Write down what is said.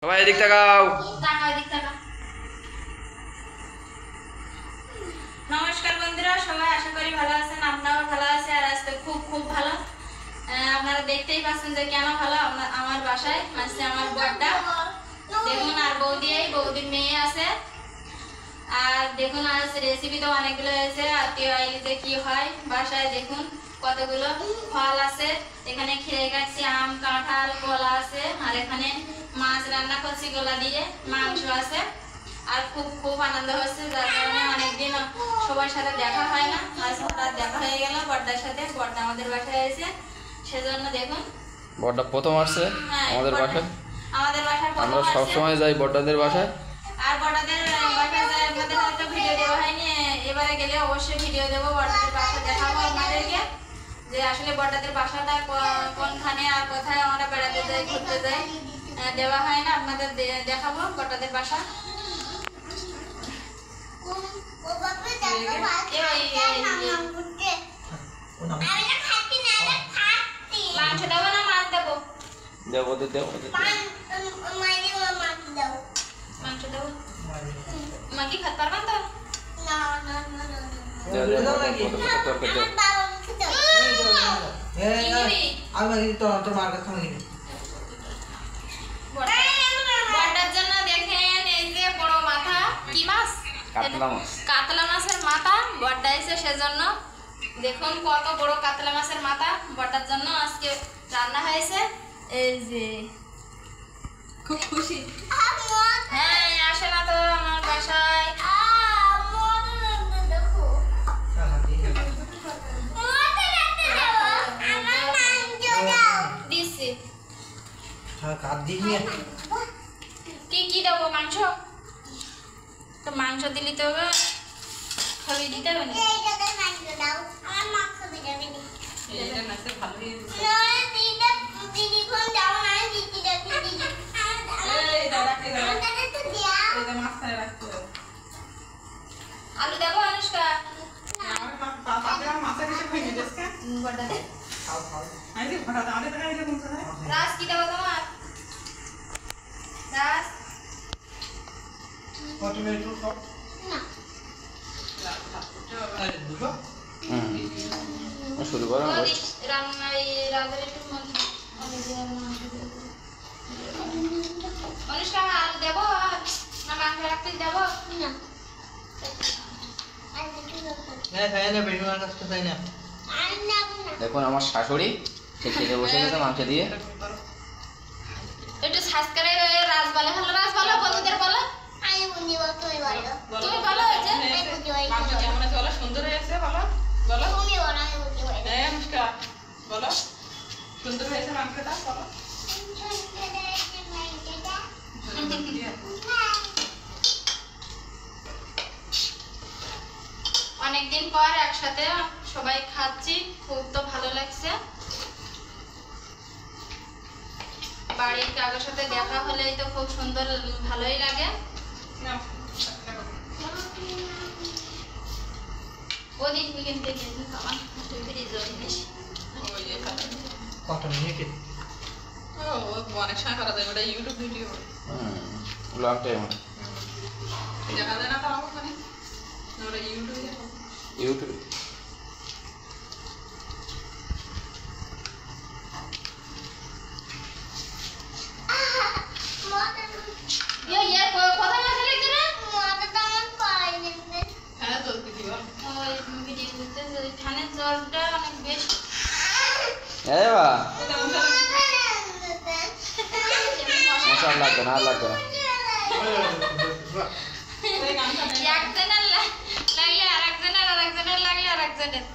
সবাই এদিক তাকাও। নমস্কার বন্ধুরা, সবাই আশা করি ভালো আছেন। আপনারাও ভালো আছে। আর আজকে খুব খুব ভালো। আপনারা দেখতেই পাচ্ছেন যে কেন ভালো। আমার বাসায় আছে আমার বড়টা দেখুন, আর বৌদির মেয়ে আছে। আর দেখুন আজ রেসিপি তো অনেকগুলো হয়েছে। আত্মীয় আইলে যে কি হয় বাসায় দেখুন কতগুলো ফল আছে। এখানে খেয়ে কাটছি, আম, কাঁঠাল, কলা আছে। আর এখানে মাছ রান্না করছি গোলা দিয়ে, মাংস আছে। আর খুব খুব আনন্দ হচ্ছে, যার কারণে অনেকদিন সবার সাথে দেখা হয় না। আজ হঠাৎ দেখা হয়ে গেল বড়দার সাথে। বড়দা আমাদের বাসায় এসে, সেজন্য দেখুন বড়দা প্রথম আসছে আমাদের বাসায়। আমরা প্রথম সবসময় যাই বড়দাদের বাসায়। আর বড়দাদের বাসায় যাই, আপনাদের হয়তো ভিডিও দেওয়া হয়নি। এবারে গেলে অবশ্যই ভিডিও দেবো, বড়দাদের বাসা দেখাবো আপনাদেরকে যে আসলে বড়দাদের বাসাটা কোনখানে আর কোথায় আমরা বেড়াতে যাই, ঘুরতে যাই, দেওয়া হয় না। আপনাদের দেখাবো বড়দাদের বাসা। মাংস দেবো না মাছ দেবো? মাংস দেবো। মা কি খেতে পারবেন তো? বড়টার জন্য দেখেন এই যে বড় মাথা, কি মাছ? কাতলা মাছের মাথা বড়টা এসে, সেজন্য দেখুন কত বড় কাতলা মাছের মাথা বড়টার জন্য আজকে রান্না হয়েছে। এই যে খুব খুশি। হ্যাঁ, আসে না তো আমার বাসায়। দিচ্ছি। কি কি দেবো? মাংস তো, মাংস দিলি তো খাবি, দিতে হবে না? আলু দেবো অনুষ্কা? রাস কি দেবো তোমার? রাস শুরু করো। অনুষ্কা আলু দেবো না মাংস রাখতে দেবো? দেখুন আমার শাশুড়ি সে খেতে বসে গেছে মাংস দিয়ে। একটু সাবস্ক্রাইব হয়ে রাজ বলে। হ্যালো রাজ বলো, বন্ধুদের বলো। তুমি বলো। এই যে মাংস কেমন আছে বলো? সুন্দর হয়েছে বলো। বলো অনুষ্কা, বলো সুন্দর হয়েছে মাংসটা বলো। অনেকদিন পর একসাথে সবাই খাচ্ছি, খুব তো ভালো লাগছে। বাড়ির কারোর সাথে দেখা হলেই তো খুব সুন্দর, ভালোই লাগে। ওদিন কিনতে গেছি খাবার জিনিস। অনেক সময় করা যায়, ওটা ইউটিউব ভিডিও লং টাইম দেখা যায় না তো ওখানে, ওটা ইউটিউব। কোথায় মাছ লাগছে না? হ্যাঁ তো ভিডিও ধানের জলটা অনেক বেশি। মশলা লাগবে না, আর লাগবে না। একজনের লাগলে আর একজনের, আর একজনের লাগলে আর একজনের।